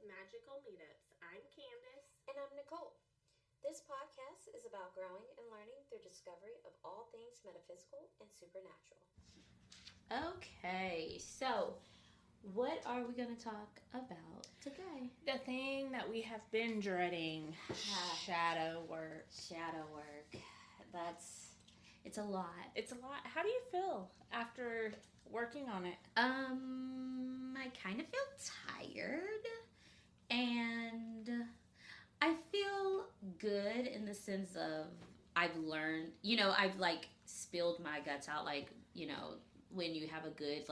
Magical Meetups. I'm Candace. And I'm Nicole. This podcast is about growing and learning through discovery of all things metaphysical and supernatural. Okay, so what are we going to talk about today? The thing that we have been dreading, shadow work. Shadow work. It's a lot. It's a lot. How do you feel after working on it? I kind of feel tired, and I feel good in the sense of I've learned, I've spilled my guts out, when you have a good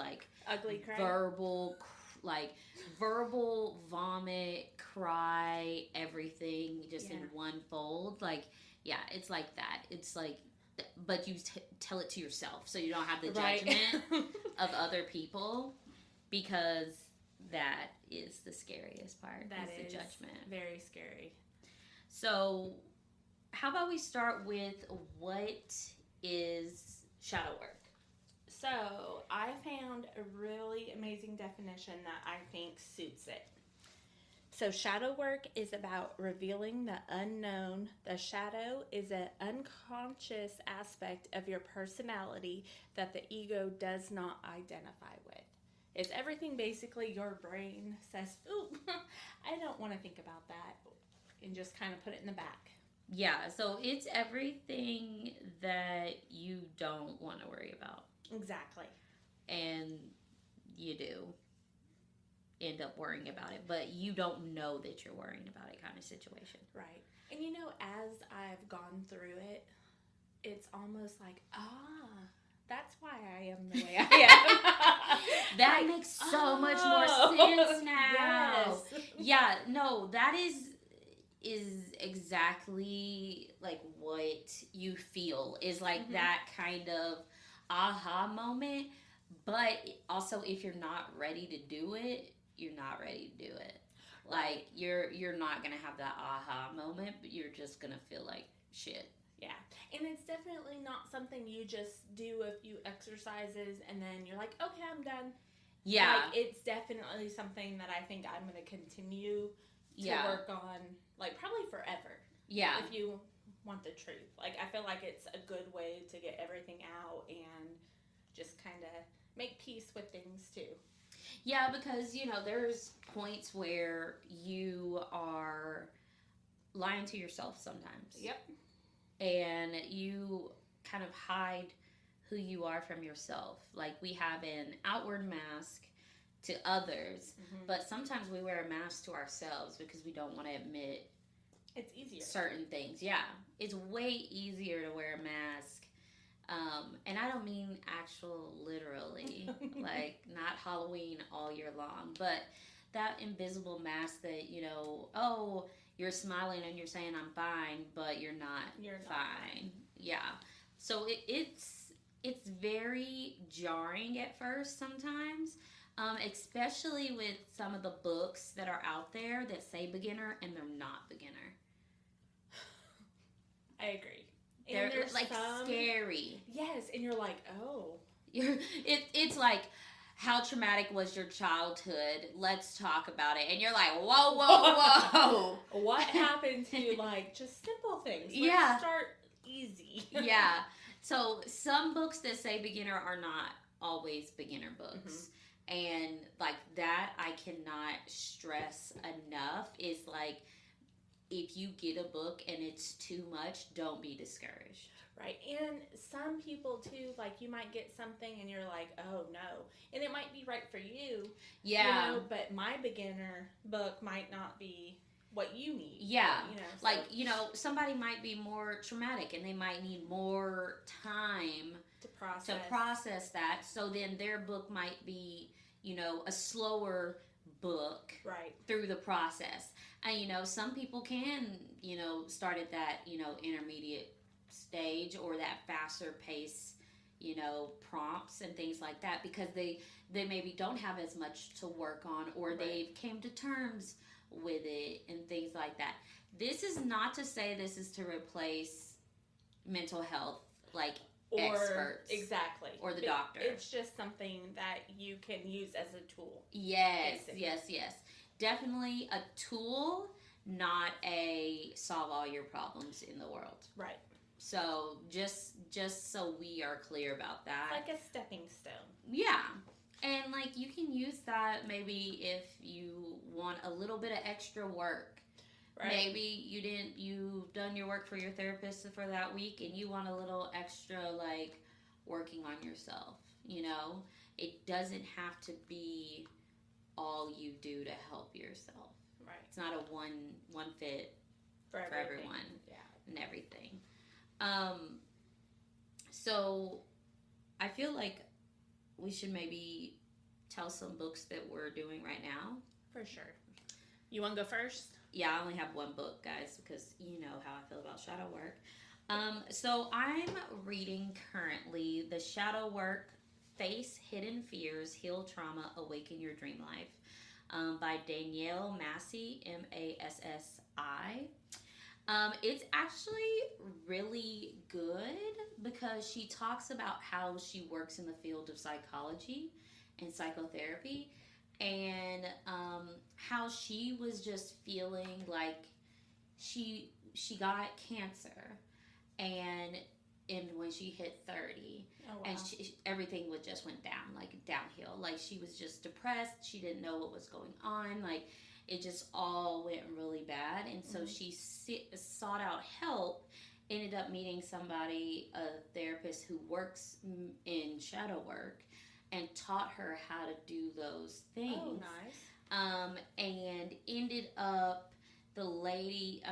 Ugly cry. verbal vomit, cry, everything just in one fold. It's like that. It's like, but you tell it to yourself, so you don't have the judgment of other people, because that is the scariest part. That is is the judgment. Very scary. So, how about we start with what is shadow work? So, I found a really amazing definition that I think suits it. So, shadow work is about revealing the unknown. The shadow is an unconscious aspect of your personality that the ego does not identify with. It's everything basically your brain says, ooh, I don't want to think about that, and just kind of put it in the back. Yeah, so it's everything that you don't want to worry about. Exactly. And you do end up worrying about it, but you don't know that you're worrying about it, kind of situation. Right. And as I've gone through it, it's almost like, that's why I am the way I am. That makes so much more sense now. Yes. Yeah, no, that is exactly like what you feel, is like that kind of aha moment. But also, if you're not ready to do it, you're not ready to do it. Like, you're not gonna have that aha moment, but you're just gonna feel like shit. Yeah, and it's definitely not something you just do a few exercises and then you're like, okay, I'm done. Yeah. It's definitely something that I think I'm going to continue to work on, probably forever. Yeah. If you want the truth. I feel like it's a good way to get everything out and just kind of make peace with things too. Yeah, because, there's points where you are lying to yourself sometimes. Yep. And you kind of hide who you are from yourself. Like, we have an outward mask to others, but sometimes we wear a mask to ourselves because we don't want to admit it's easier. Certain things. Yeah, it's way easier to wear a mask. And I don't mean actual literally, not Halloween all year long, but that invisible mask that, you're smiling and you're saying I'm fine, but you're not fine. Yeah. So it's very jarring at first sometimes, especially with some of the books that are out there that say beginner and they're not beginner. I agree. They're scary. Yes, and you're like, oh. It's like, how traumatic was your childhood? Let's talk about it. And you're like, whoa, whoa, whoa. What happened to, just simple things? Let's start easy. Yeah. So, some books that say beginner are not always beginner books. And, that I cannot stress enough is, if you get a book and it's too much, don't be discouraged. Right. And some people, too, you might get something and you're like, oh, no. And it might be right for you. Yeah. But my beginner book might not be what you need. Yeah. Somebody might be more traumatic and they might need more time to process that. So then their book might be, a slower book through the process. And, some people can, start at that, intermediate stage or that faster pace, prompts and things like that, because they maybe don't have as much to work on, or they've came to terms with it and things like that. This is not to say this is to replace mental health experts. Exactly. Or the doctor. It's just something that you can use as a tool. Yes, basically. yes. definitely a tool, not a solve all your problems in the world. Right. So just so we are clear about that. Like a stepping stone. Yeah. And like you can use that maybe if you want a little bit of extra work. Right. Maybe you've done your work for your therapist for that week and you want a little extra like working on yourself, you know? It doesn't have to be all you do to help yourself. Right. It's not a one fit for everyone. Yeah. And everything. So I feel like we should maybe tell some books that we're doing right now. For sure. You want to go first? Yeah, I only have one book, guys, because you know how I feel about shadow work. So I'm reading currently The Shadow Work, Face Hidden Fears, Heal Trauma, Awaken Your Dream Life by Danielle Massey, Massi. It's actually really good because she talks about how she works in the field of psychology and psychotherapy, and how she was just feeling like she got cancer, and when she hit 30, and everything just went down, like downhill. Like she was just depressed. She didn't know what was going on. Like it just all went really bad, and so she sought out help. Ended up meeting somebody, a therapist who works in shadow work, and taught her how to do those things. Oh, nice. And ended up, the lady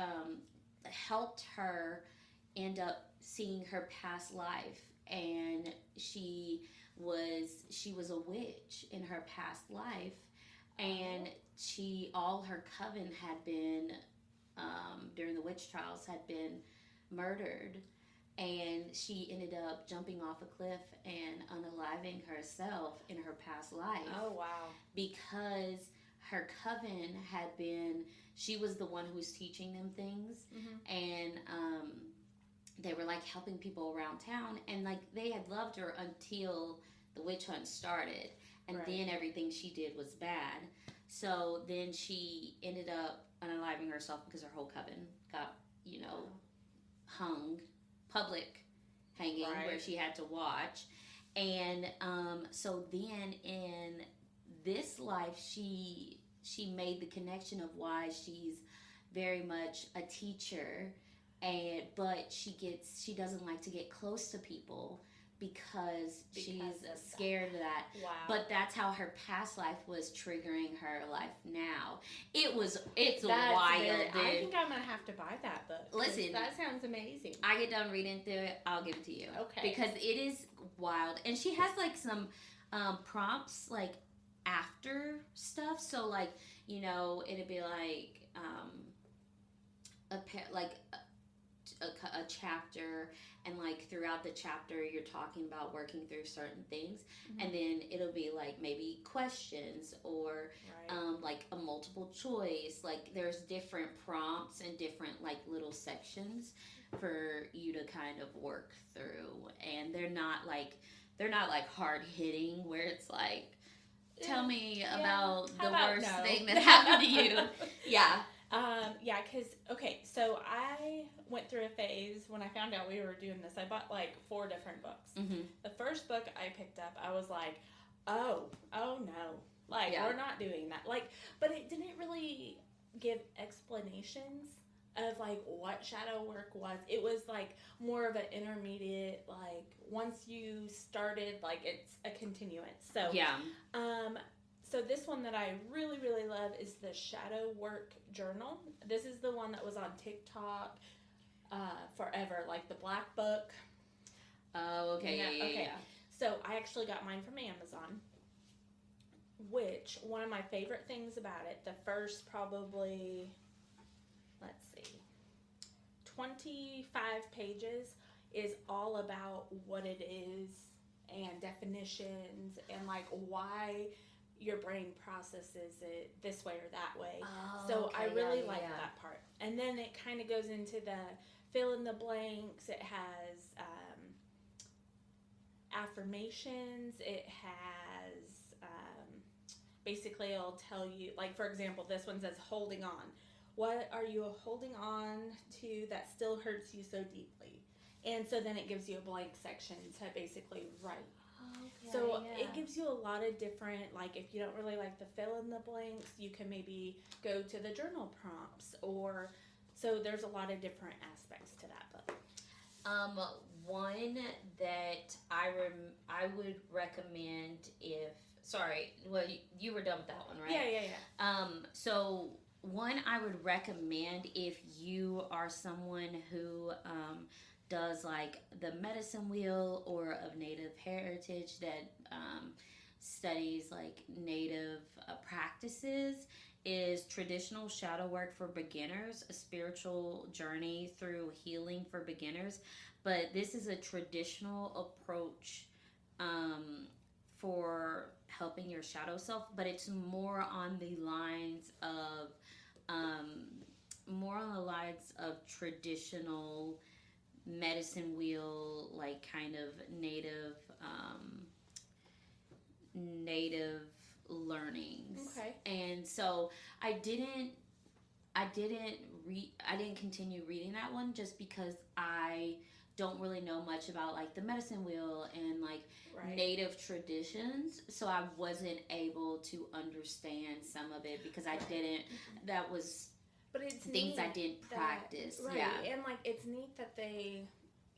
helped her end up seeing her past life, and she was a witch in her past life, and all her coven had been during the witch trials had been murdered, and she ended up jumping off a cliff and unaliving herself in her past life. Oh, wow. Because her coven had been, she was the one who was teaching them things, and they were like helping people around town, and like they had loved her until the witch hunt started, and then everything she did was bad. So then she ended up unaliving herself because her whole coven got, hung, public hanging, where she had to watch. And so then in this life, she made the connection of why she's very much a teacher, but she doesn't like to get close to people because she's scared of that. Wow. But that's how her past life was triggering her life now. It's That's wild. I think I'm going to have to buy that book. Listen. That sounds amazing. I get done reading through it, I'll give it to you. Okay. Because it is wild. And she has like some prompts like after stuff. So like, it'd be like a chapter, and like throughout the chapter you're talking about working through certain things, and then it'll be like maybe questions or like a multiple choice. Like there's different prompts and different like little sections for you to kind of work through, and they're not like hard hitting where it's like tell me about the worst thing that happened to you. So I went through a phase when I found out we were doing this. I bought like 4 different books. The first book I picked up, I was like, oh no, we're not doing that. But it didn't really give explanations of like what shadow work was. It was like more of an intermediate, like once you started, like it's a continuance. So So this one that I really, really love is the Shadow Work Journal. This is the one that was on TikTok forever, like the Black Book. Oh, okay. Yeah. So I actually got mine from Amazon, which one of my favorite things about it, the first probably, 25 pages is all about what it is and definitions and like why your brain processes it this way or that way. Oh, so okay, I really like that part. And then it kind of goes into the fill in the blanks. It has affirmations. It has basically it'll tell you, like for example, this one says holding on. What are you holding on to that still hurts you so deeply? And so then it gives you a blank section to basically write. Okay, So yeah. it gives you a lot of different, like if you don't really like the fill in the blanks, you can maybe go to the journal prompts, or so there's a lot of different aspects to that book. One that I would recommend if, sorry, well, you were done with that one, right? Yeah. So one I would recommend if you are someone who does like the medicine wheel or of Native heritage that studies like Native practices, is Traditional Shadow Work for Beginners, a spiritual journey through healing for beginners. But this is a traditional approach for helping your shadow self, but it's more on the lines of traditional medicine wheel, like kind of native learnings. Okay. And so I didn't continue reading that one just because I don't really know much about like the medicine wheel and like native traditions, so I wasn't able to understand some of it because I didn't. That was, but it's things I didn't practice. Right. Yeah, And like it's neat that they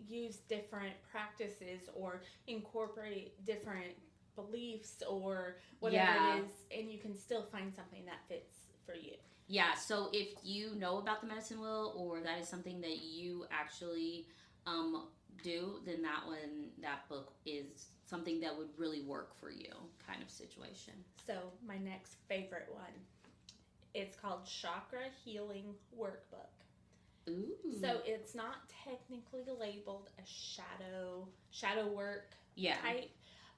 use different practices or incorporate different beliefs or whatever it is, and you can still find something that fits for you. Yeah, so if you know about the medicine wheel or that is something that you actually do, then that book is something that would really work for you, kind of situation. So my next favorite one, it's called Chakra Healing Workbook. Ooh. So it's not technically labeled a shadow work type,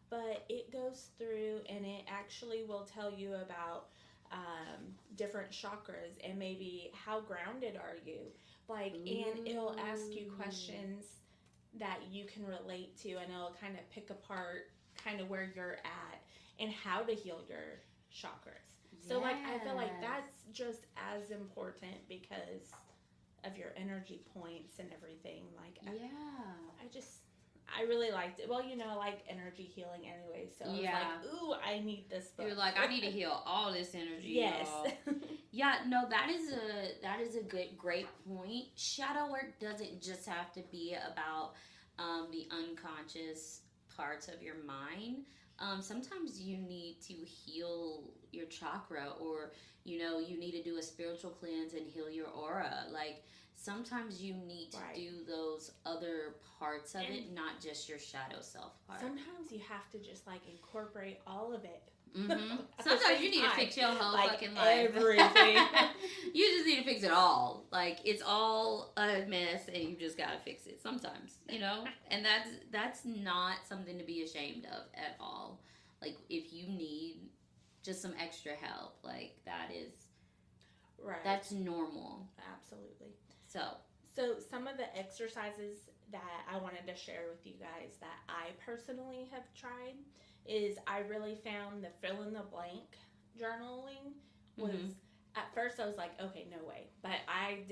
but it goes through and it actually will tell you about different chakras and maybe how grounded are you, like, and it'll ask you questions that you can relate to, and it'll kind of pick apart kind of where you're at and how to heal your chakras. So like I feel like that's just as important because of your energy points and everything. Like I really liked it. Well, I like energy healing anyway, so I was like, ooh, I need this book. You're like, I need to heal all this energy. Yes. Yeah, no, that is a great point. Shadow work doesn't just have to be about the unconscious parts of your mind. Sometimes you need to heal your chakra, or you need to do a spiritual cleanse and heal your aura. Like sometimes you need to do those other parts of it, not just your shadow self part. Sometimes you have to just like incorporate all of it. Mm-hmm. Sometimes you need to fix your whole fucking life. Everything. You just need to fix it all. Like it's all a mess, and you just gotta fix it sometimes. And that's not something to be ashamed of at all. Like if you need just some extra help, like that's normal. Absolutely. So some of the exercises that I wanted to share with you guys that I personally have tried is I really found the fill in the blank journaling was, at first I was like, okay, no way. But I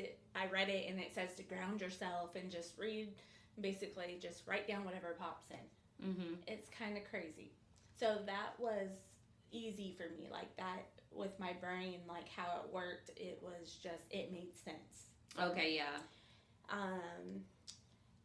read it and it says to ground yourself and just read, basically just write down whatever pops in. Mm-hmm. It's kind of crazy. So that was easy for me, like that with my brain, like how it worked, it made sense. Okay, yeah.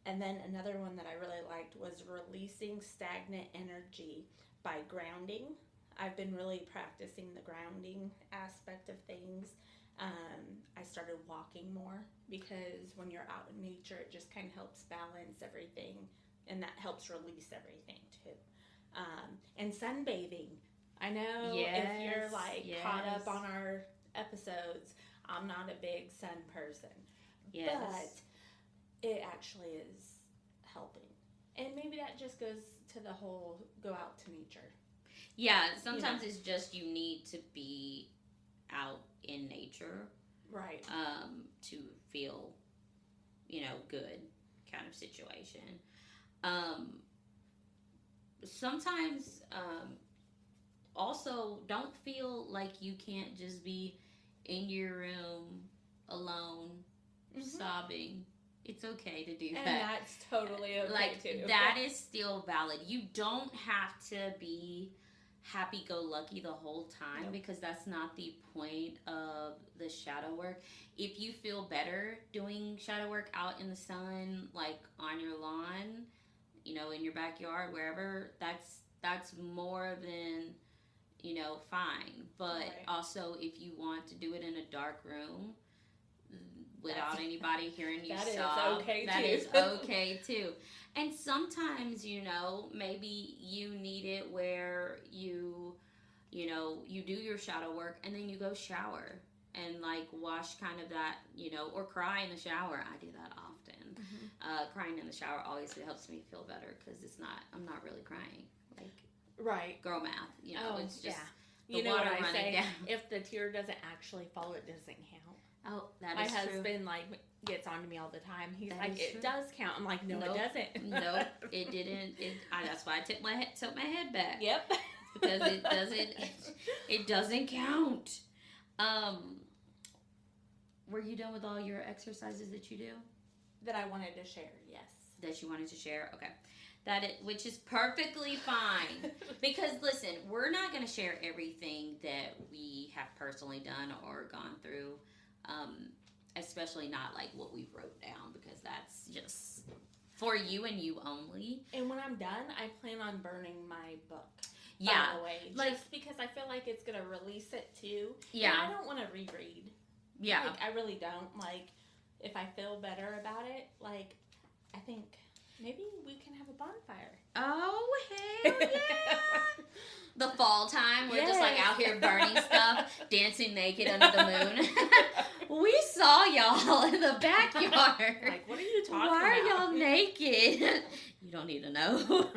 And then another one that I really liked was Releasing Stagnant Energy by Grounding. I've been really practicing the grounding aspect of things. I started walking more because when you're out in nature, it just kind of helps balance everything, and that helps release everything too. And sunbathing. I know if you're caught up on our episodes, I'm not a big sun person. Yes. But it actually is helping. And maybe that just goes to the whole go out to nature. Yeah, sometimes it's just you need to be out in nature. Right. To feel, good kind of situation. Sometimes also don't feel like you can't just be in your room alone, sobbing. It's okay to do that. And that's totally okay, like, too. That is still valid. You don't have to be happy-go-lucky the whole time, because that's not the point of the shadow work. If you feel better doing shadow work out in the sun, like on your lawn, in your backyard, wherever, that's more than, fine. But also, if you want to do it in a dark room without anybody hearing you sob, that is okay too. And sometimes, maybe you need it where you do your shadow work and then you go shower and like wash kind of that, or cry in the shower. I do that often. Crying in the shower always helps me feel better, because I'm not really crying. Like, right. Girl math, it's just the water running down. If the tear doesn't actually fall, it doesn't count. Oh, that My is true. husband gets on to me all the time. He's that like, it does count. I'm like, no, nope. It doesn't. Nope, it didn't. That's why I tilt my head back. Yep. Because it doesn't count. Were you done with all your exercises that you do? That I wanted to share, yes. That you wanted to share? Okay. Which is perfectly fine. Because listen, we're not going to share everything that we have personally done or gone through. Especially not like what we wrote down, because that's just for you and you only. And when I'm done, I plan on burning my book. Yeah. By the way, just because I feel like it's going to release it too. Yeah. And I don't want to reread. Yeah. Like, I really don't. Like, if I feel better about it, like, I think maybe we can have a bonfire. Oh, hell yeah. The fall time, we're just like out here burning stuff, dancing naked under the moon. We saw y'all in the backyard. Like, what are you talking about? Why are y'all naked? You don't need to know.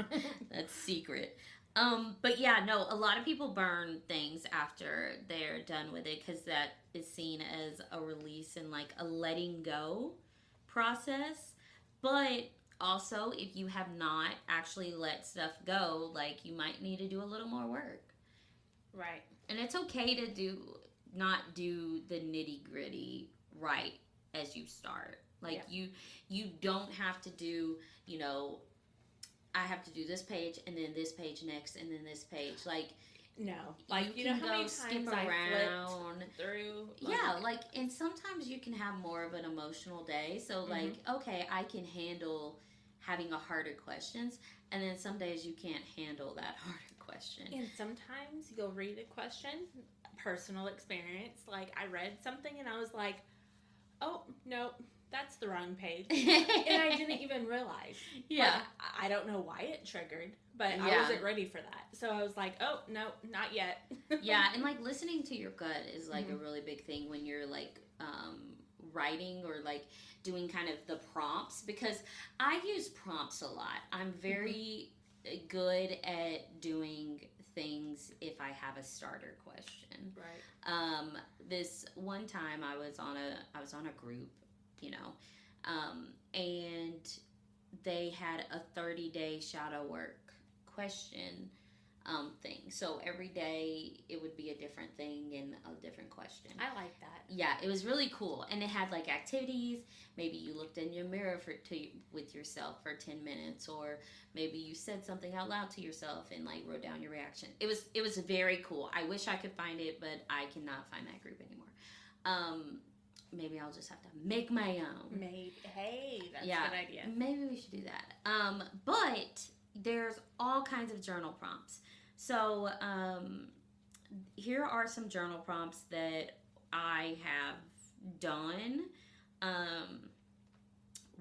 That's secret. But yeah, no, a lot of people burn things after they're done with it, because that is seen as a release and like a letting go process. But also, if you have not actually let stuff go, like, you might need to do a little more work. Right. And it's okay to not do the nitty-gritty right as you start. Like, you don't have to do, I have to do this page and then this page next and then this page. Like, no. Like, you know how many times I flipped through? Like, and sometimes you can have more of an emotional day. So, like, okay, I can handle having a harder questions, and then some days you can't handle that harder question. And sometimes you'll read a question, personal experience, like I read something and I was like, oh, no, that's the wrong page. And I didn't even realize. Yeah. Like, I don't know why it triggered, but I wasn't ready for that. So I was like, oh, no, not yet. Yeah, and like listening to your gut is like a really big thing when you're like writing or like doing kind of the prompts, because I use prompts a lot. I'm very good at doing things if I have a starter question. Right. This one time I was on a group, and they had a 30-day shadow work question thing. So every day it would be a different thing and a different question. I like that. Yeah, it was really cool. And it had like activities. Maybe you looked in your mirror with yourself for 10 minutes, or maybe you said something out loud to yourself and like wrote down your reaction. It was very cool. I wish I could find it, but I cannot find that group anymore. Maybe I'll just have to make my own. Hey, that's a good idea. Maybe we should do that. But there's all kinds of journal prompts. So here are some journal prompts that I have done.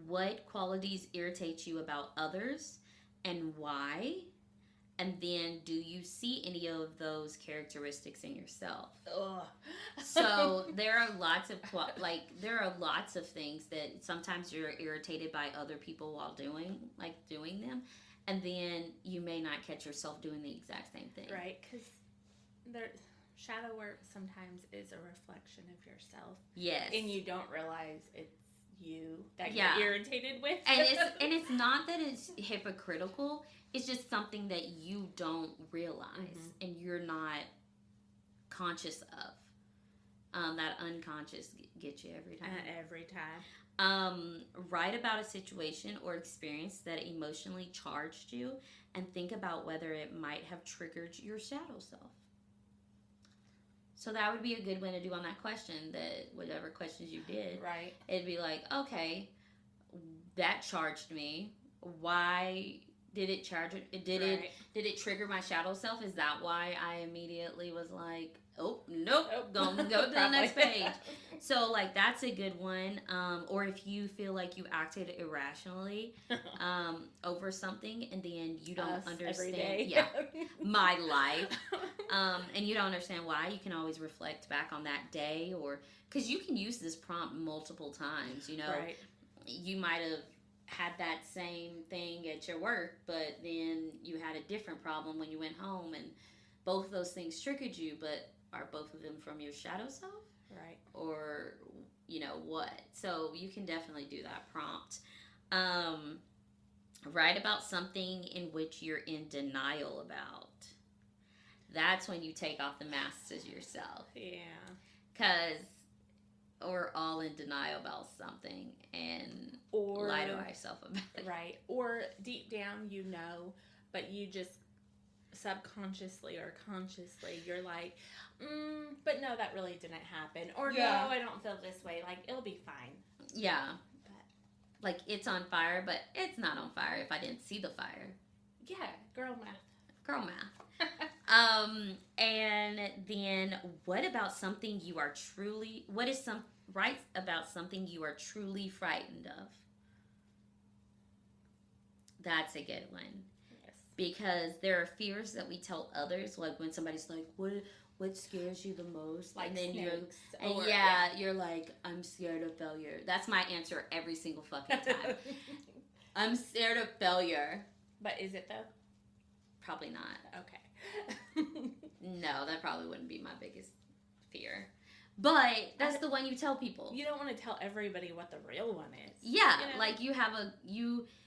What qualities irritate you about others and why? And then, do you see any of those characteristics in yourself? Ugh. So there are lots of things that sometimes you're irritated by other people while doing them, and then you may not catch yourself doing the exact same thing. Right, because shadow work sometimes is a reflection of yourself. Yes. And you don't realize it's you that you're irritated with. And it's not that it's hypocritical. It's just something that you don't realize and you're not conscious of. That unconscious gets you every time. Every time. Write about a situation or experience that emotionally charged you and think about whether it might have triggered your shadow self. So that would be a good one to do on that question, that whatever questions you did. Right. It'd be like, okay, that charged me. Why did it charge it? Did it trigger my shadow self? Is that why I immediately was like, oh, nope, go to the next page. So, like, that's a good one. Or if you feel like you acted irrationally over something and then you don't understand my life, and you don't understand why, you can always reflect back on that day, or because you can use this prompt multiple times. You know, you might have had that same thing at your work, but then you had a different problem when you went home, and both of those things triggered you, but are both of them from your shadow self? Right. Or, you know, what? So you can definitely do that prompt. Write about something in which you're in denial about. That's when you take off the masks as yourself. Yeah. Because we're all in denial about something and lie to ourselves about it. Right. Or deep down you know, but you just subconsciously or consciously you're like, but no, that really didn't happen. Or no, I don't feel this way. Like, it'll be fine. Yeah. But, like, it's on fire, but it's not on fire if I didn't see the fire. Yeah. Girl math. And then what about something you are truly, write about something you are truly frightened of. That's a good one. Yes. Because there are fears that we tell others, like when somebody's like, what scares you the most? Like, and then snakes, you're like, I'm scared of failure. That's my answer every single fucking time. I'm scared of failure. But is it though? Probably not. Okay. No, that probably wouldn't be my biggest fear. But that's the one you tell people. You don't want to tell everybody what the real one is. Yeah, you know? Like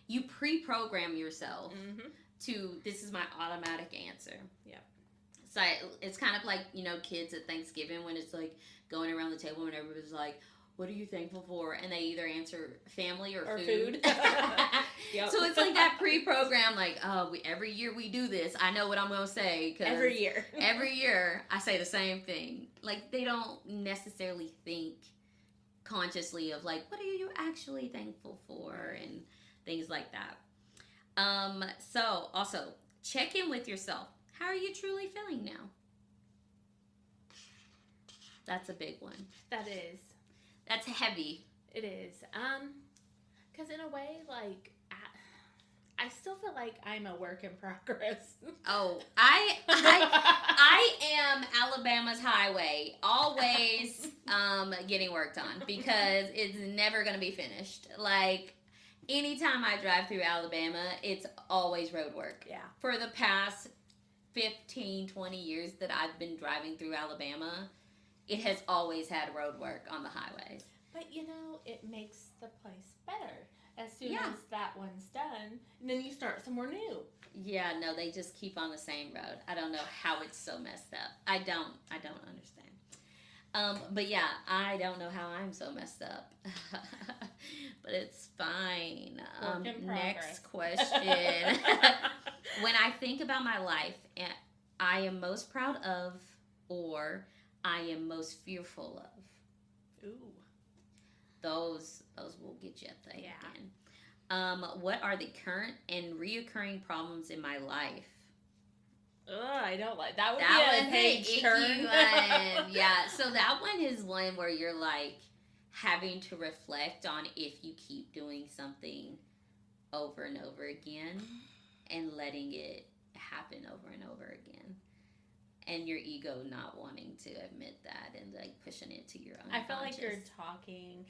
you pre-program yourself to, this is my automatic answer. Yeah. So it's kind of like, you know, kids at Thanksgiving when it's like going around the table and everybody's like, what are you thankful for? And they either answer family or food. Yep. So it's like that pre-program, like, oh, every year we do this. I know what I'm going to say. Every year. Every year I say the same thing. Like, they don't necessarily think consciously of, like, what are you actually thankful for and things like that. So, also, check in with yourself. How are you truly feeling now? That's a big one. That is. That's heavy. It is. Because in a way, like, I still feel like I'm a work in progress. Oh, I am Alabama's highway, always getting worked on because it's never going to be finished. Like, anytime I drive through Alabama, it's always road work. Yeah. For the past 15, 20 years that I've been driving through Alabama, it has always had road work on the highways. But, you know, it makes the place better. As soon as that one's done, and then you start somewhere new. Yeah, no, they just keep on the same road. I don't know how it's so messed up. I don't understand. But yeah, I don't know how I'm so messed up. But it's fine. Next question. When I think about my life, I am most proud of, or I am most fearful of. Ooh. Those will get you thinking. Yeah. What are the current and reoccurring problems in my life? I don't like that. Would be a page turn. Yeah. So that one is one where you're like having to reflect on if you keep doing something over and over again and letting it happen over and over again. And your ego not wanting to admit that and like pushing it to your own. I feel like you're talking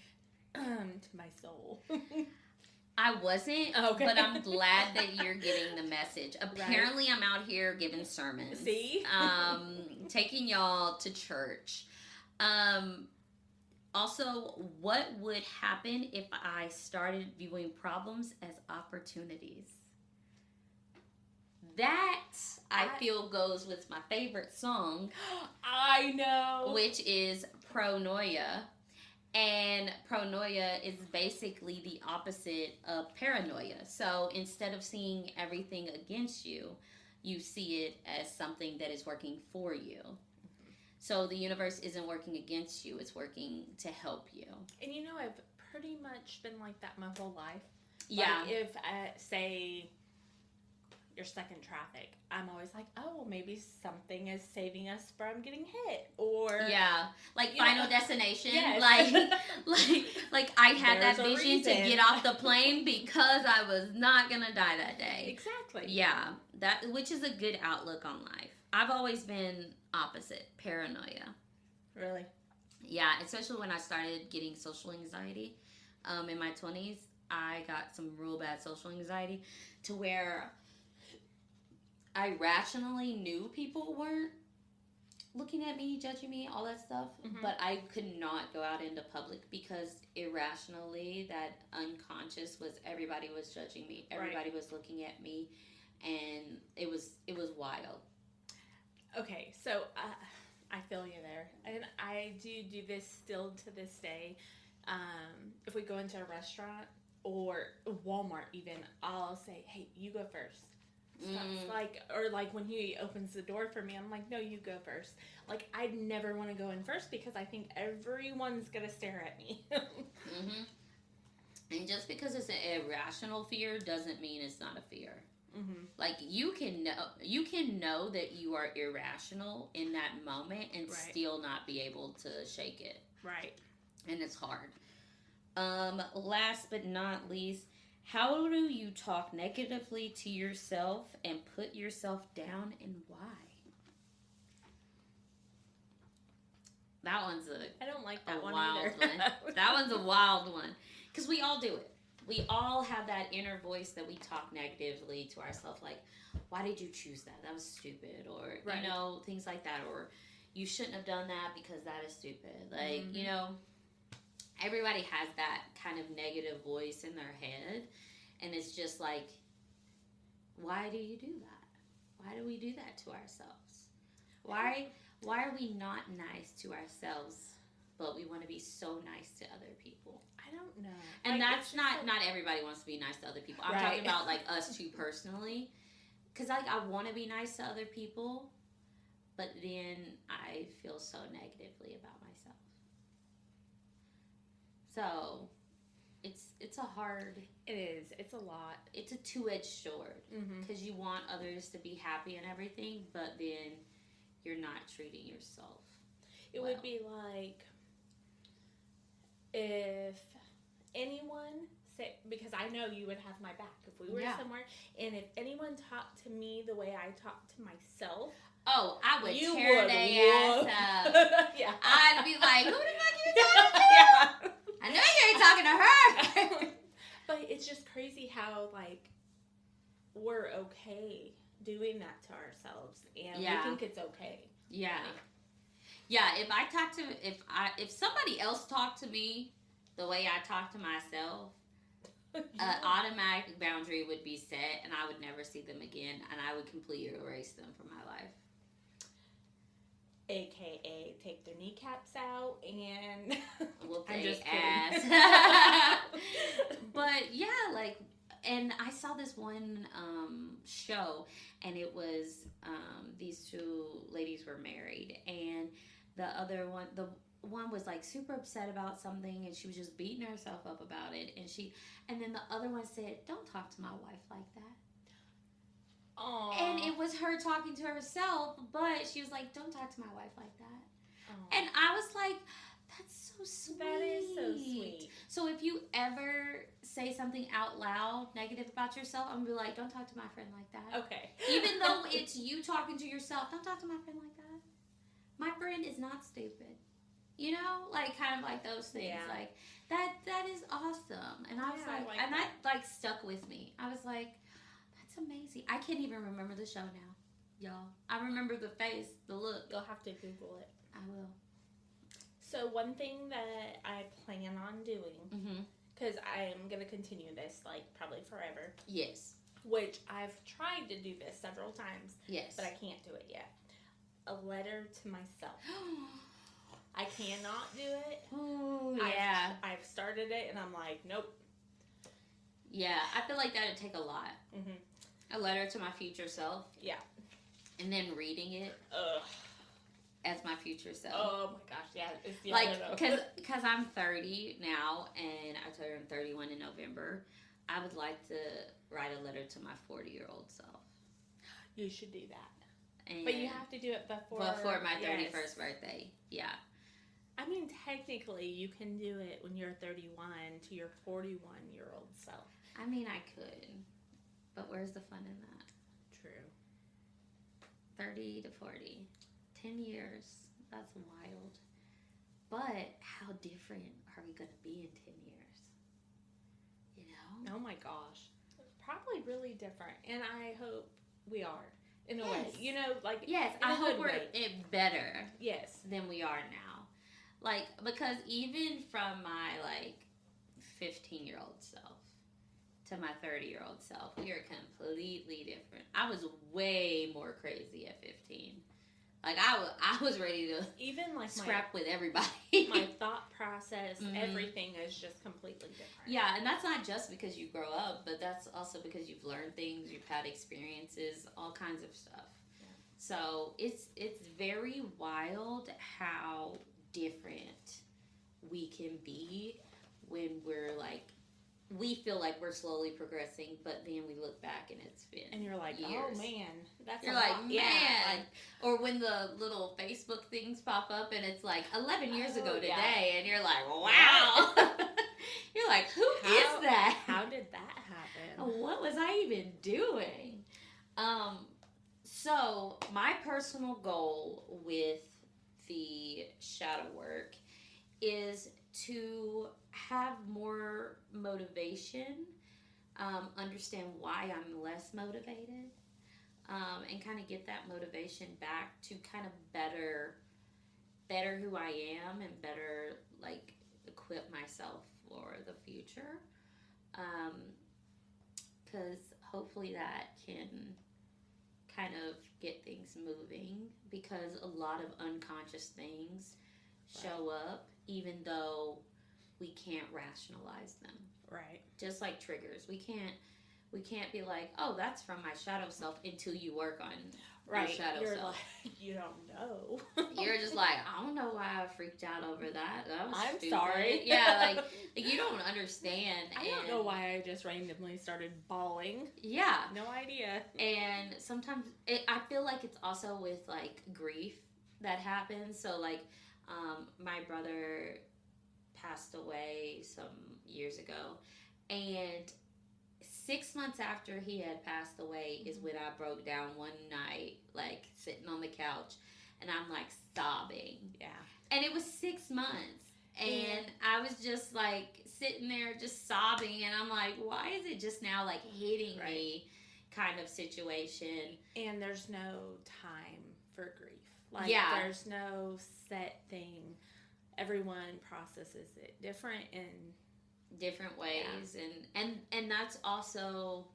to my soul. I wasn't, but I'm glad that you're getting the message. Apparently, I'm out here giving sermons. See? Taking y'all to church. Also, what would happen if I started viewing problems as opportunities? That, I feel, goes with my favorite song. I know. Which is Pronoia. And pronoia is basically the opposite of paranoia. So instead of seeing everything against you, you see it as something that is working for you. So the universe isn't working against you, it's working to help you. And you know, I've pretty much been like that my whole life. Yeah. Like if, say, you're stuck in traffic, I'm always like, oh, well, maybe something is saving us from getting hit. Or... Yeah. Like Final Destination. Yes. Like I had There's that a vision to reason. get off the plane because I was not going to die that day. Exactly. Yeah. Which is a good outlook on life. I've always been opposite, paranoia. Really? Yeah, especially when I started getting social anxiety in my 20s. I got some real bad social anxiety to where I rationally knew people weren't looking at me, judging me, all that stuff, but I could not go out into public because irrationally, that unconscious was everybody was judging me, everybody was looking at me, and it was wild. Okay, so I feel you there, and I do this still to this day. If we go into a restaurant or Walmart, even, I'll say, "Hey, you go first." Like when he opens the door for me, I'm like, "No, you go first." Like I never want to go in first because I think everyone's gonna stare at me. And just because it's an irrational fear doesn't mean it's not a fear. Like you can know that you are irrational in that moment and still not be able to shake it. Right. And it's hard. Last but not least, how do you talk negatively to yourself and put yourself down, and why? That one's I don't like that one wild either. one. That one's a wild one. Because we all do it. We all have that inner voice that we talk negatively to ourselves, like, why did you choose that? That was stupid. Or, you know, things like that. Or, you shouldn't have done that because that is stupid. Like, you know, everybody has that kind of negative voice in their head. And it's just like, why do you do that? Why do we do that to ourselves? Why are we not nice to ourselves, but we want to be so nice to other people? I don't know. And like, that's not everybody wants to be nice to other people. I'm talking about like us two personally. Because like I want to be nice to other people, but then I feel so negatively about myself. So it's a hard... It is. It's a lot. It's a two-edged sword. Because you want others to be happy and everything, but then you're not treating yourself well. Would be like if anyone said, because I know you would have my back if we were somewhere, and if anyone talked to me the way I talk to myself, oh, I would tear their ass up. Yeah. I'd be like, who the fuck you talking to? I know you ain't talking to her. But it's just crazy how, like, we're okay doing that to ourselves, and we think it's okay. Yeah. Yeah, if somebody else talked to me the way I talk to myself, an automatic boundary would be set, and I would never see them again, and I would completely erase them from my life. AKA take their kneecaps out and whoop their ass. But yeah, like, and I saw this one show, and it was these two ladies were married, and the other one, the one was like super upset about something, and she was just beating herself up about it, and then the other one said, "Don't talk to my wife like that." Aww. And it was her talking to herself, but she was like, "Don't talk to my wife like that." Aww. And I was like, that's so sweet. That is so sweet. So if you ever say something out loud negative about yourself, I'm going to be like, don't talk to my friend like that. Okay. Even though it's you talking to yourself, don't talk to my friend like that. My friend is not stupid. You know? Like, kind of like those things. Yeah. Like, that is awesome. And I was that stuck with me. I was like, that's amazing. I can't even remember the show now, y'all. I remember the face, the look. You'll have to Google it. I will. So one thing that I plan on doing, because I am going to continue this like probably forever. Yes. Which I've tried to do this several times. Yes. But I can't do it yet. A letter to myself. I cannot do it. Ooh, yeah. I've started it and I'm like, nope. Yeah, I feel like that would take a lot. A letter to my future self. Yeah. And then reading it. Ugh. As my future self. Oh my gosh, yeah. Like, because I'm 30 now, and I turned 31 in November, I would like to write a letter to my 40-year-old self. You should do that. And but you have to do it before my 31st birthday. Yeah. I mean, technically, you can do it when you're 31 to your 41-year-old self. I mean, I could. But where's the fun in that? True. 30 to 40. 10 years. That's wild. But how different are we going to be in 10 years? You know? Oh my gosh. Probably really different. And I hope we are. In a way. You know, like... Yes, I hope we're better. Yes. Than we are now. Like, because even from my, 15-year-old self to my 30-year-old self, we are completely different. I was way more crazy at 15. Like, I was ready to even scrap with everybody. My thought process, everything is just completely different. Yeah, and that's not just because you grow up, but that's also because you've learned things, you've had experiences, all kinds of stuff. Yeah. So it's very wild how different we can be when we're we feel like we're slowly progressing, but then we look back and it's been and you're like, years. Oh man, that's you're like, man. Or when the little Facebook things pop up and it's like 11 years ago today, and you're like, wow. You're like, who is that? How did that happen? What was I even doing? So my personal goal with the shadow work is to have more motivation, understand why I'm less motivated, and kind of get that motivation back to kind of better who I am and better equip myself for the future, because hopefully that can kind of get things moving, because a lot of unconscious things show up even though we can't rationalize them. Right. Just like triggers. We can't be like, oh, that's from my shadow self until you work on your shadow self. Like, you don't know. You're just like, I don't know why I freaked out over that. That was I'm stupid. sorry. Yeah, like you don't understand. I don't know why I just randomly started bawling. Yeah. No idea. And sometimes I feel like it's also with grief that happens. So my brother passed away some years ago, and 6 months after he had passed away is when I broke down one night, sitting on the couch, and I'm sobbing. Yeah. And it was 6 months, and I was just sitting there just sobbing, and I'm like, why is it just now hitting me kind of situation? And there's no time for grief. There's no set thing. Everyone processes it different in different ways, and that's also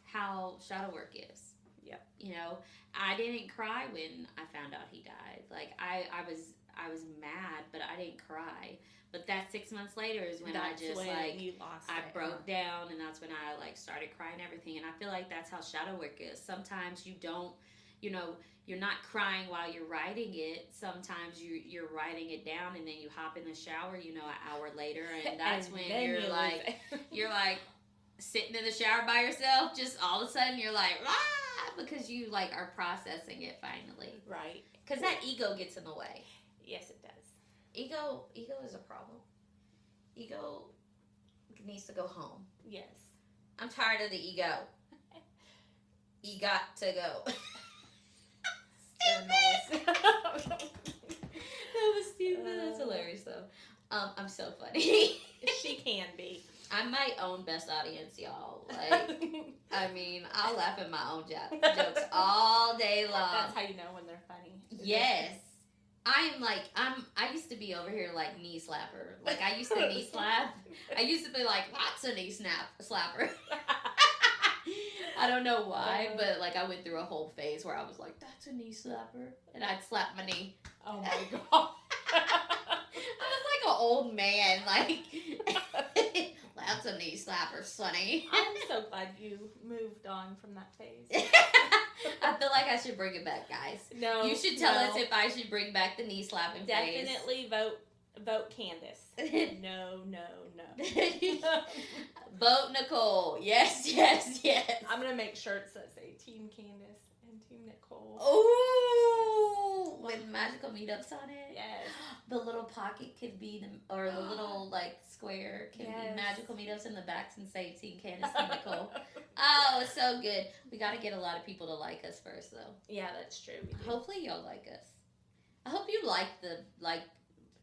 how shadow work is. Yep. You know, I didn't cry when I found out he died. I was mad, but I didn't cry. But that 6 months later is when I just I broke down, and that's when I started crying and everything. And I feel like that's how shadow work is. Sometimes you don't, you're not crying while you're writing it. Sometimes you're writing it down, and then you hop in the shower, an hour later, and that's when you're sitting in the shower by yourself. Just all of a sudden you're like, ah, because you are processing it finally. Right. Because that ego gets in the way. Yes, it does. Ego is a problem. Ego needs to go home. Yes. I'm tired of the ego. You got to go. That was stupid. That's hilarious, though. I'm so funny. She can be. I'm my own best audience, y'all. I'll laugh at my own jokes all day long. That's how you know when they're funny. Yes. I used to be over here like knee slapper. Like I used to knee slap. I used to be like lots of knee slapper. I don't know why, but like I went through a whole phase where I was like, that's a knee slapper. And I'd slap my knee. Oh my God. I was like an old man, like that's a knee slapper, sonny. I'm so glad you moved on from that phase. I feel like I should bring it back, guys. No, you should tell us if I should bring back the knee slapping phase. Definitely vote Candace. No. Vote Nicole. Yes. I'm gonna make shirts that say Team Candace and Team Nicole. Ooh, with magical meetups on it. Yes. The little pocket could be the little like square can be magical meetups in the backs and say Team Candace, Team Nicole. Oh, it's so good. We got to get a lot of people to like us first, though. Yeah, that's true. Hopefully, y'all like us. I hope you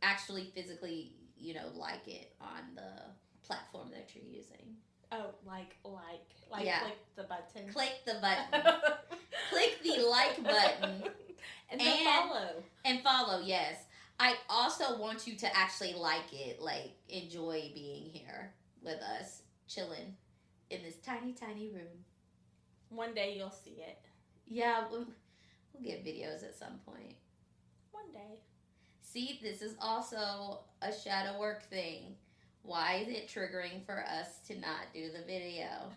actually physically, like it on the platform that you're using. Oh, like, yeah. Click the button. Click the button. Click the like button. And follow. And follow, yes. I also want you to actually like it, like enjoy being here with us, chilling in this tiny, tiny room. One day you'll see it. Yeah, we'll get videos at some point. One day. See, this is also a shadow work thing. Why is it triggering for us to not do the video?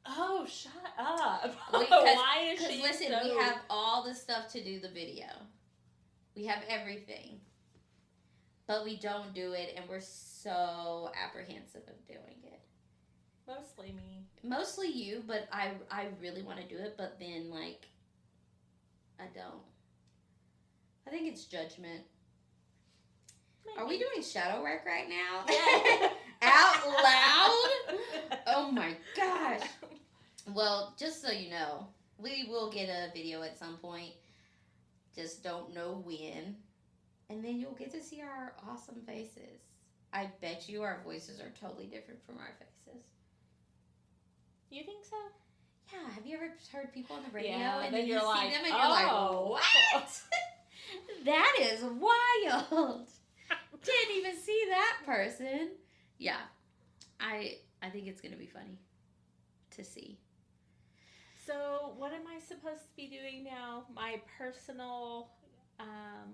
Oh, shut up. Why is she listen, we have all the stuff to do the video. We have everything. But we don't do it, and we're so apprehensive of doing it. Mostly me. Mostly you, but I really want to do it, but then, like, I don't. I think it's judgment. Maybe. Are we doing shadow work right now? Yeah. Out loud? Oh my gosh. Well, just so you know, we will get a video at some point. Just don't know when. And then you'll get to see our awesome faces. I bet you our voices are totally different from our faces. You think so? Yeah. Have you ever heard people on the radio and then you see like, them and you're like, what? That is wild. Didn't even see that person. Yeah. I think it's going to be funny to see. So, what am I supposed to be doing now? My personal,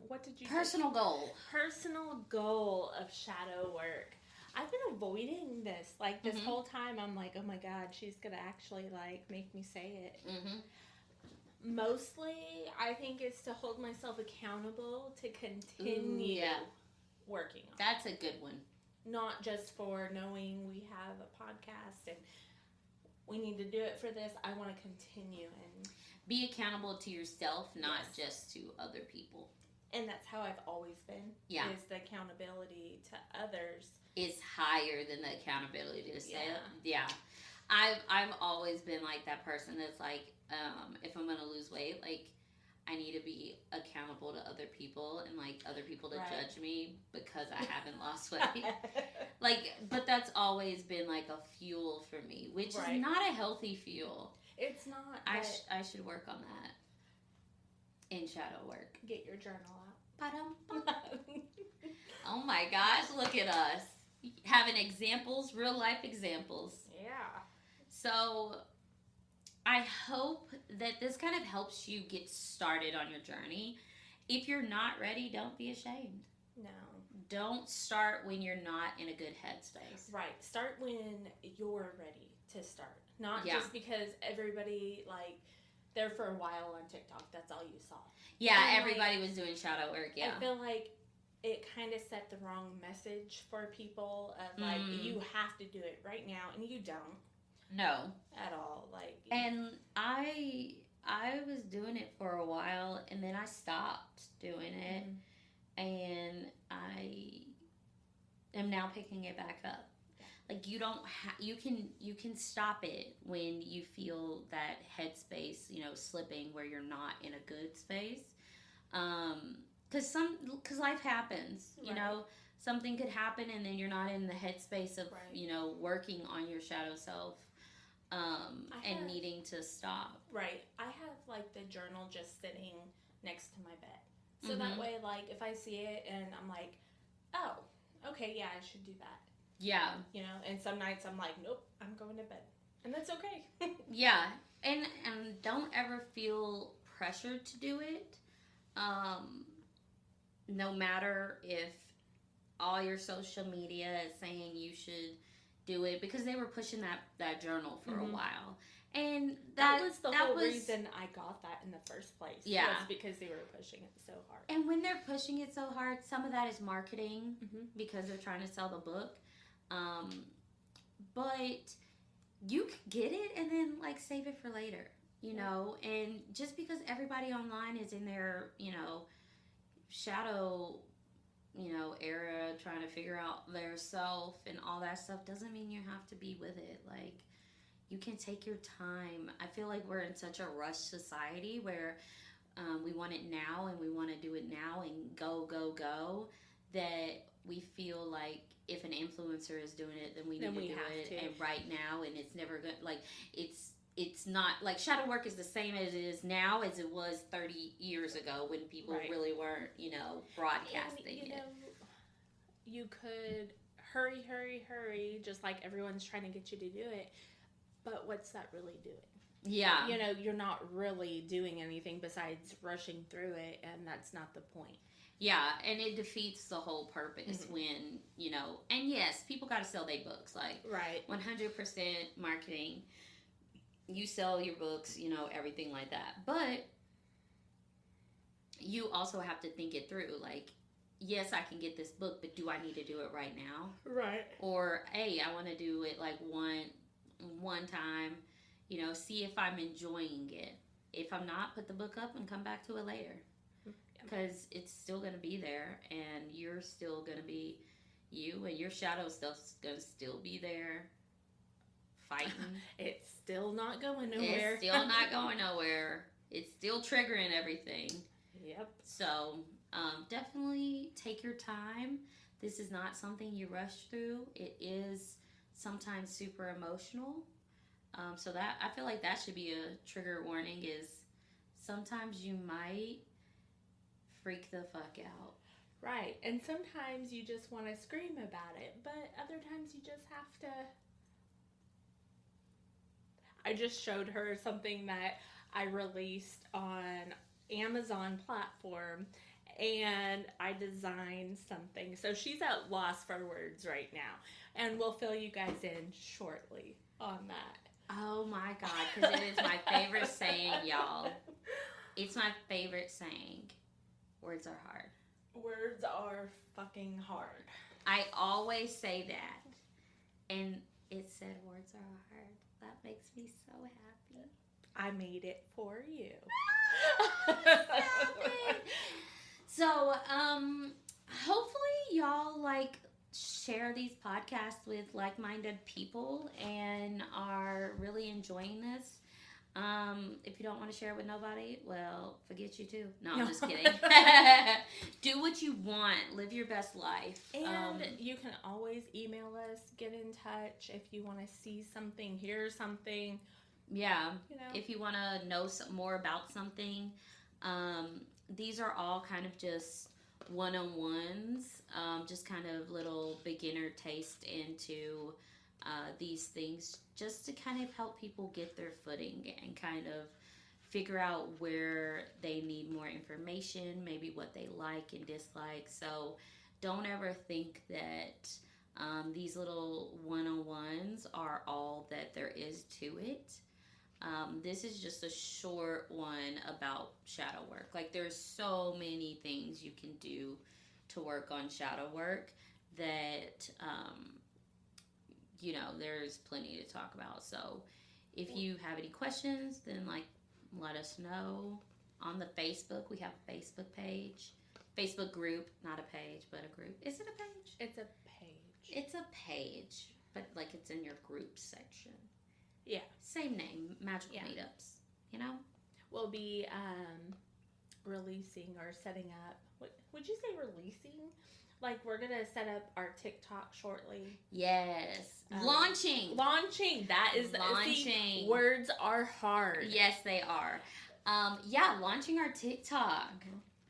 what did you Personal goal. Personal goal of shadow work. I've been avoiding this. Like, this whole time, I'm like, oh my God, she's going to actually, like, make me say it. Mm-hmm. Mostly, I think it's to hold myself accountable to continue working on it. That's a good one. Not just for knowing we have a podcast and we need to do it for this. I want to continue and be accountable to yourself, not just to other people. And that's how I've always been. Yeah. Is the accountability to others is higher than the accountability to self. Yeah. I've always been like that person that's like, if I'm gonna lose weight, like I need to be accountable to other people and like other people to judge me because I haven't lost weight. Like, but that's always been like a fuel for me, which is not a healthy fuel. It's not. I should work on that in shadow work. Get your journal out. Oh my gosh, look at us. Having examples, real life examples. Yeah. So I hope that this kind of helps you get started on your journey. If you're not ready, don't be ashamed. No. Don't start when you're not in a good headspace. Right. Start when you're ready to start. Not just because everybody, like, there for a while on TikTok, that's all you saw. Yeah, and everybody was doing shadow work, yeah. I feel like it kind of set the wrong message for people of, like, you have to do it right now, and you don't. No. At all. Like. And I was doing it for a while, and then I stopped doing it, and I am now picking it back up. Like, you don't you can stop it when you feel that headspace, slipping where you're not in a good space. Cause life happens, you know, something could happen and then you're not in the headspace of, working on your shadow self, and needing to stop. Right. I have like the journal just sitting next to my bed. So that way, like, if I see it and I'm like, oh, okay, yeah, I should do that. Yeah. You know, and some nights I'm like, nope, I'm going to bed. And that's okay. Yeah. And don't ever feel pressured to do it. No matter if all your social media is saying you should do it, because they were pushing that journal for a while. And that was the whole reason I got that in the first place. Yeah. Was because they were pushing it so hard. And when they're pushing it so hard, some of that is marketing because they're trying to sell the book. But you could get it and then, like, save it for later, you know? And just because everybody online is in their, shadow, era trying to figure out their self and all that stuff doesn't mean you have to be with it. Like, you can take your time. I feel like we're in such a rush society where we want it now and we want to do it now and go, that we feel like if an influencer is doing it, then we need to do it and right now, and it's never good. Like, it's not like shadow work is the same as it is now as it was 30 years ago when people really weren't, broadcasting and, it. You could hurry, just like everyone's trying to get you to do it. But what's that really doing? Yeah. You're not really doing anything besides rushing through it, and that's not the point. Yeah, and it defeats the whole purpose when, and yes, people got to sell their books. Like, 100% marketing. You sell your books, everything like that. But you also have to think it through. Like, yes, I can get this book, but do I need to do it right now? Right. Or, hey, I want to do it like one time, see if I'm enjoying it. If I'm not, put the book up and come back to it later. Because it's still going to be there, and you're still going to be you, and your shadow stuff's going to still be there fighting. It's still not going nowhere. It's still not going nowhere. It's still triggering everything. Yep. So, definitely take your time. This is not something you rush through. It is sometimes super emotional. So that, I feel like that should be a trigger warning, is sometimes you might freak the fuck out. Right. And sometimes you just want to scream about it, but other times you just have to. I just showed her something that I released on Amazon platform, and I designed something. So she's at loss for words right now, and we'll fill you guys in shortly on that. Oh my God, because it is my favorite saying, y'all. It's my favorite saying. Words are hard. Words are fucking hard. I always say that. And it said words are hard. That makes me so happy. I made it for you. So, hopefully y'all share these podcasts with like-minded people and are really enjoying this. If you don't want to share it with nobody, well, forget you too. No, I'm just kidding. Do what you want. Live your best life. And you can always email us, get in touch if you want to see something, hear something. Yeah. If you want to know more about something. These are all kind of just one-on-ones, just kind of little beginner taste into these things, just to kind of help people get their footing and kind of figure out where they need more information, maybe what they like and dislike. So don't ever think that these little one-on-ones are all that there is to it. This is just a short one about shadow work. Like, there's so many things you can do to work on shadow work that there's plenty to talk about. So if you have any questions, then let us know on the Facebook. We have a Facebook page, Facebook group, not a page, but a group. Is it a page? It's a page. It's a page, but it's in your group section. Yeah. Same name, Magical Meetups, We'll be releasing or setting up, would you say releasing? We're going to set up our TikTok shortly. Yes. Launching. That is launching. See, words are hard. Yes, they are. Launching our TikTok.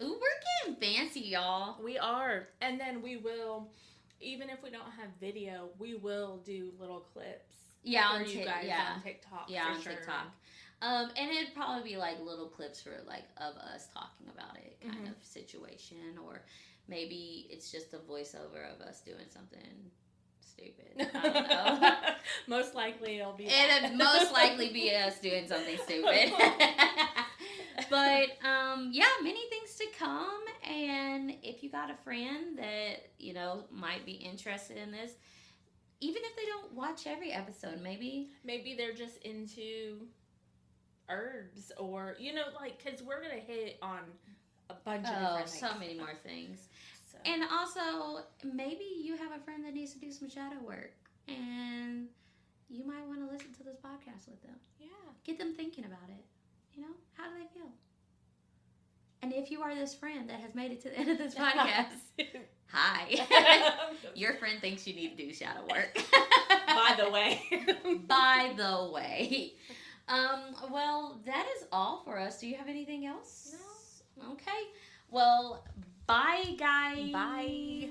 Ooh, we're getting fancy, y'all. We are. And then we will, even if we don't have video, we will do little clips. Yeah, for you guys on TikTok. Yeah, on sure. TikTok. And it'd probably be like little clips for like of us talking about it kind of situation, or maybe it's just a voiceover of us doing something stupid. I don't know. Most likely it'll be It'd most likely be us doing something stupid. But yeah, many things to come. And if you got a friend that, you know, might be interested in this, even if they don't watch every episode, maybe they're just into herbs, or, you know, like, because we're going to hit on a bunch of different things. So many more things. So. And also, maybe you have a friend that needs to do some shadow work, and you might want to listen to this podcast with them. Yeah. Get them thinking about it. You know, how do they feel? And if you are this friend that has made it to the end of this podcast, hi. Your friend thinks you need to do shadow work. By the way. By the way. Well, that is all for us. Do you have anything else? No. Okay. Well, bye, guys. Bye.